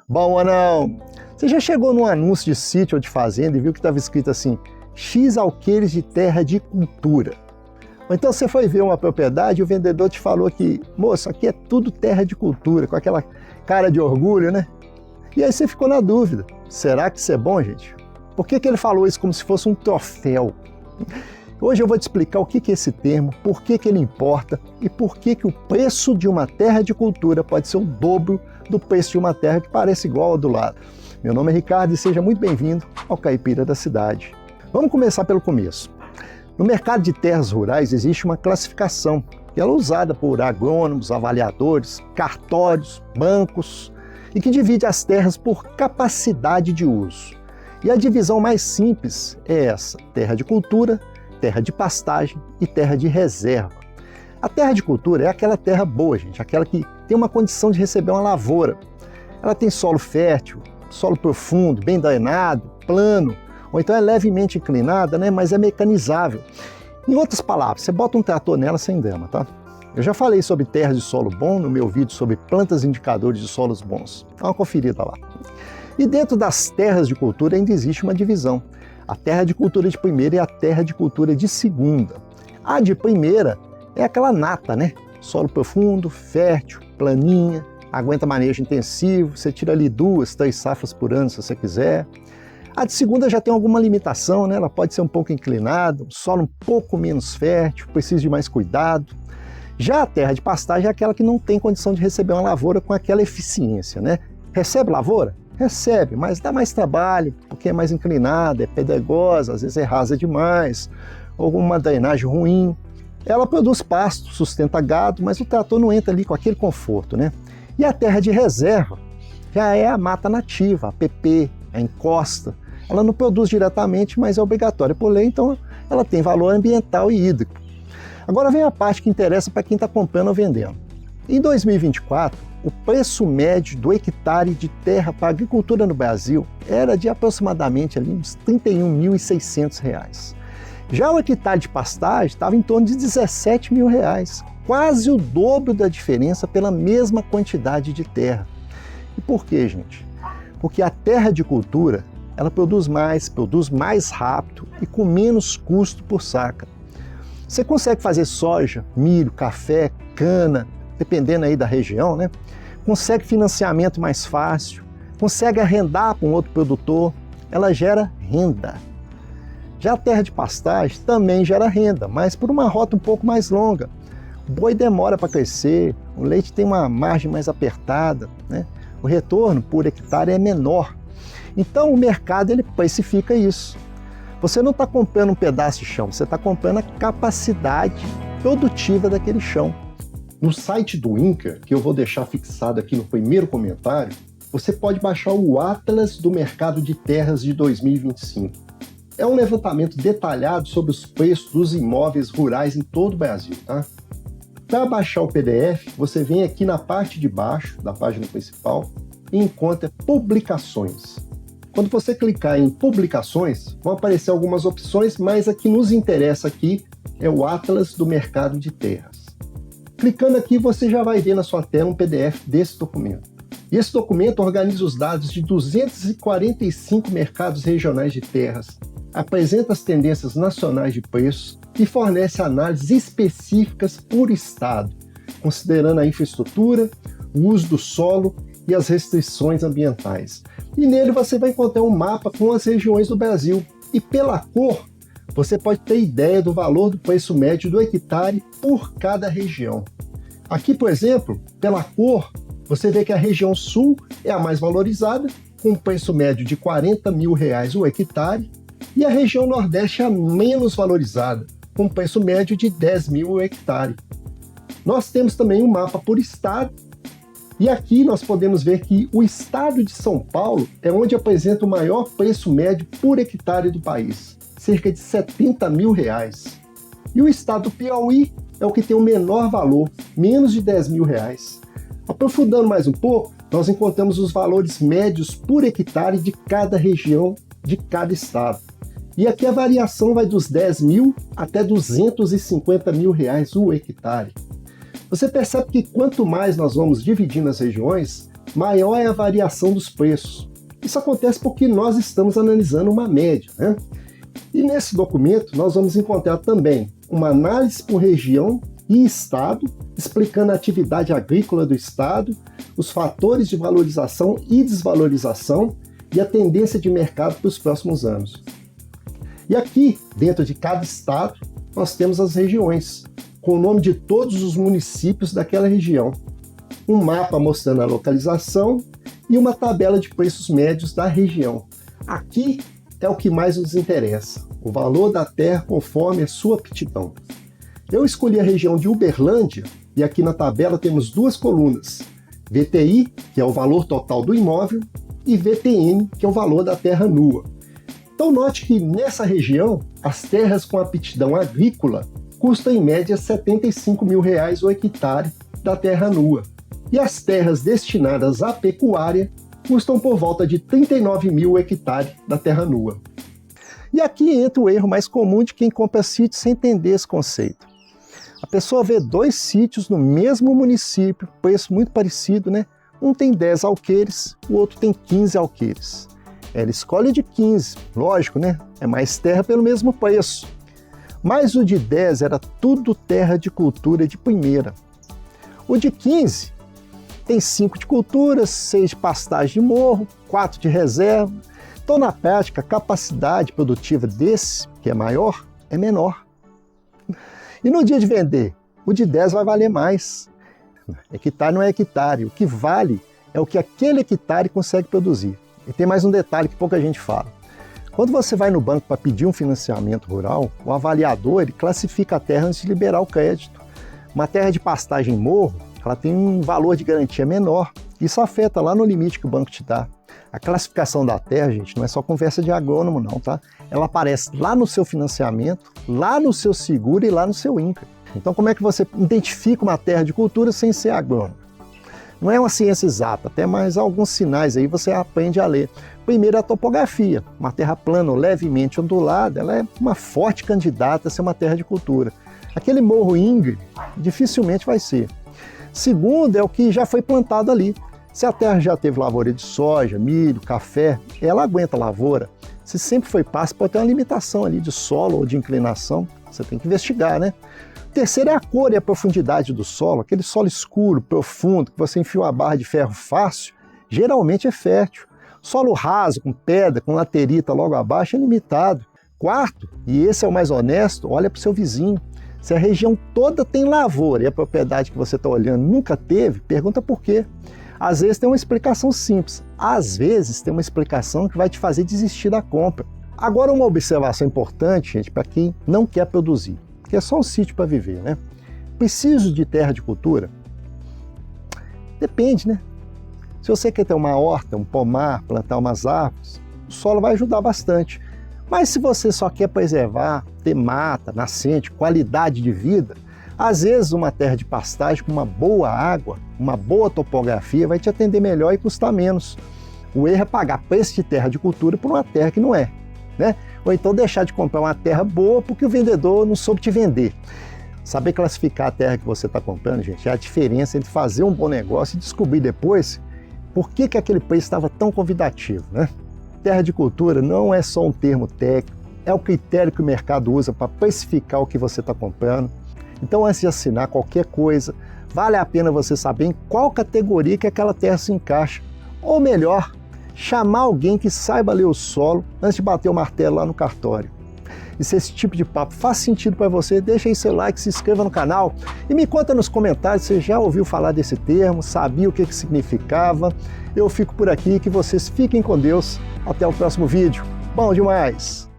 Bom ou não? Você já chegou num anúncio de sítio ou de fazenda e viu que estava escrito assim, X alqueires de terra de cultura? Ou então você foi ver uma propriedade e o vendedor te falou que, moço, aqui é tudo terra de cultura, com aquela cara de orgulho, né? E aí você ficou na dúvida, será que isso é bom, gente? Por que ele falou isso como se fosse um troféu? Hoje eu vou te explicar o que é esse termo, por que ele importa e por que o preço de uma terra de cultura pode ser o dobro do preço de uma terra que parece igual ao do lado. Meu nome é Ricardo e seja muito bem-vindo ao Caipira da Cidade. Vamos começar pelo começo. No mercado de terras rurais existe uma classificação, que ela é usada por agrônomos, avaliadores, cartórios, bancos, e que divide as terras por capacidade de uso. E a divisão mais simples é essa, terra de cultura, terra de pastagem e terra de reserva. A terra de cultura é aquela terra boa, gente, aquela que tem uma condição de receber uma lavoura. Ela tem solo fértil, solo profundo, bem drenado, plano, ou então é levemente inclinada, né, mas é mecanizável. Em outras palavras, você bota um trator nela sem drama, tá? Eu já falei sobre terras de solo bom no meu vídeo sobre plantas indicadores de solos bons. Dá uma conferida lá. E dentro das terras de cultura ainda existe uma divisão. A terra de cultura de primeira e a terra de cultura de segunda. A de primeira é aquela nata, né? Solo profundo, fértil, planinha, aguenta manejo intensivo, você tira ali 2, 3 safras por ano se você quiser. A de segunda já tem alguma limitação, né? Ela pode ser um pouco inclinada, um solo um pouco menos fértil, precisa de mais cuidado. Já a terra de pastagem é aquela que não tem condição de receber uma lavoura com aquela eficiência, né? Recebe lavoura? Recebe, mas dá mais trabalho, porque é mais inclinada, é pedregosa, às vezes é rasa demais, ou uma drenagem ruim. Ela produz pasto, sustenta gado, mas o trator não entra ali com aquele conforto, né? E a terra de reserva já é a mata nativa, a PP, a encosta. Ela não produz diretamente, mas é obrigatória por lei, então ela tem valor ambiental e hídrico. Agora vem a parte que interessa para quem está comprando ou vendendo. Em 2024, o preço médio do hectare de terra para agricultura no Brasil era de aproximadamente ali, uns R$ 31.600. Já o hectare de pastagem estava em torno de R$ 17.000, quase o dobro da diferença pela mesma quantidade de terra. E por quê, gente? Porque a terra de cultura, ela produz mais rápido e com menos custo por saca. Você consegue fazer soja, milho, café, cana, dependendo aí da região, né? Consegue financiamento mais fácil, consegue arrendar para um outro produtor, ela gera renda. Já a terra de pastagem também gera renda, mas por uma rota um pouco mais longa. O boi demora para crescer, o leite tem uma margem mais apertada, né? O retorno por hectare é menor. Então o mercado ele precifica isso. Você não está comprando um pedaço de chão, você está comprando a capacidade produtiva daquele chão. No site do INCRA, que eu vou deixar fixado aqui no primeiro comentário, você pode baixar o Atlas do Mercado de Terras de 2025. É um levantamento detalhado sobre os preços dos imóveis rurais em todo o Brasil, tá? Para baixar o PDF, você vem aqui na parte de baixo da página principal e encontra Publicações. Quando você clicar em Publicações, vão aparecer algumas opções, mas a que nos interessa aqui é o Atlas do Mercado de Terras. Clicando aqui, você já vai ver na sua tela um PDF desse documento. E esse documento organiza os dados de 245 mercados regionais de terras, apresenta as tendências nacionais de preços e fornece análises específicas por estado, considerando a infraestrutura, o uso do solo e as restrições ambientais. E nele você vai encontrar um mapa com as regiões do Brasil. E pela cor, você pode ter ideia do valor do preço médio do hectare por cada região. Aqui, por exemplo, pela cor, você vê que a região sul é a mais valorizada, com um preço médio de R$ 40.000 o hectare, e a região nordeste é a menos valorizada, com um preço médio de R$ 10.000 o hectare. Nós temos também um mapa por estado, e aqui nós podemos ver que o estado de São Paulo é onde apresenta o maior preço médio por hectare do país, cerca de R$ 70.000. E o estado do Piauí é o que tem o menor valor, menos de R$ 10.000. Aprofundando mais um pouco, nós encontramos os valores médios por hectare de cada região, de cada estado. E aqui a variação vai dos 10 mil até 250 mil reais o hectare. Você percebe que quanto mais nós vamos dividindo as regiões, maior é a variação dos preços. Isso acontece porque nós estamos analisando uma média, né? E nesse documento nós vamos encontrar também uma análise por região e estado, explicando a atividade agrícola do estado, os fatores de valorização e desvalorização e a tendência de mercado para os próximos anos. E aqui, dentro de cada estado, nós temos as regiões, com o nome de todos os municípios daquela região, um mapa mostrando a localização e uma tabela de preços médios da região. Aqui é o que mais nos interessa, o valor da terra conforme a sua aptidão. Eu escolhi a região de Uberlândia e aqui na tabela temos duas colunas, VTI, que é o valor total do imóvel, e VTN, que é o valor da terra nua. Então note que nessa região, as terras com aptidão agrícola custam em média R$ 75 mil o hectare da terra nua. E as terras destinadas à pecuária custam por volta de 39 mil o hectare da terra nua. E aqui entra o erro mais comum de quem compra sítio sem entender esse conceito. A pessoa vê dois sítios no mesmo município, preço muito parecido, né? Um tem 10 alqueires, o outro tem 15 alqueires. Ela escolhe o de 15, lógico, né? É mais terra pelo mesmo preço. Mas o de 10 era tudo terra de cultura de primeira. O de 15 tem 5 de cultura, 6 de pastagem de morro, 4 de reserva. Então, na prática, a capacidade produtiva desse, que é maior, é menor. E no dia de vender, o de 10 vai valer mais. Hectare não é hectare, o que vale é o que aquele hectare consegue produzir. E tem mais um detalhe que pouca gente fala. Quando você vai no banco para pedir um financiamento rural, o avaliador ele classifica a terra antes de liberar o crédito. Uma terra de pastagem morro, ela tem um valor de garantia menor. Isso afeta lá no limite que o banco te dá. A classificação da terra, gente, não é só conversa de agrônomo não, tá? Ela aparece lá no seu financiamento, lá no seu seguro e lá no seu INCRA. Então como é que você identifica uma terra de cultura sem ser agrônomo? Não é uma ciência exata, até mais alguns sinais aí você aprende a ler. Primeiro, a topografia. Uma terra plana ou levemente ondulada, ela é uma forte candidata a ser uma terra de cultura. Aquele morro íngreme, dificilmente vai ser. Segundo, é o que já foi plantado ali. Se a terra já teve lavoura de soja, milho, café, ela aguenta lavoura. Se sempre foi pasto, pode ter uma limitação ali de solo ou de inclinação. Você tem que investigar, né? Terceiro é a cor e a profundidade do solo. Aquele solo escuro, profundo, que você enfia uma barra de ferro fácil, geralmente é fértil. Solo raso, com pedra, com laterita logo abaixo, é limitado. Quarto, e esse é o mais honesto, olha para o seu vizinho. Se a região toda tem lavoura e a propriedade que você está olhando nunca teve, pergunta por quê. Às vezes tem uma explicação simples, às vezes tem uma explicação que vai te fazer desistir da compra. Agora uma observação importante, gente, para quem não quer produzir, que é só um sítio para viver, né? Preciso de terra de cultura? Depende, né? Se você quer ter uma horta, um pomar, plantar umas árvores, o solo vai ajudar bastante. Mas se você só quer preservar, ter mata, nascente, qualidade de vida, às vezes uma terra de pastagem com uma boa água, uma boa topografia vai te atender melhor e custar menos. O erro é pagar preço de terra de cultura por uma terra que não é, né? Ou então deixar de comprar uma terra boa porque o vendedor não soube te vender. Saber classificar a terra que você está comprando, gente, é a diferença entre fazer um bom negócio e descobrir depois por que aquele preço estava tão convidativo, né? Terra de cultura não é só um termo técnico, é o critério que o mercado usa para precificar o que você está comprando. Então, antes de assinar qualquer coisa, vale a pena você saber em qual categoria que aquela terra se encaixa. Ou melhor, chamar alguém que saiba ler o solo antes de bater o martelo lá no cartório. E se esse tipo de papo faz sentido para você, deixa aí seu like, se inscreva no canal e me conta nos comentários se você já ouviu falar desse termo, sabia o que significava. Eu fico por aqui, que vocês fiquem com Deus. Até o próximo vídeo. Bom demais!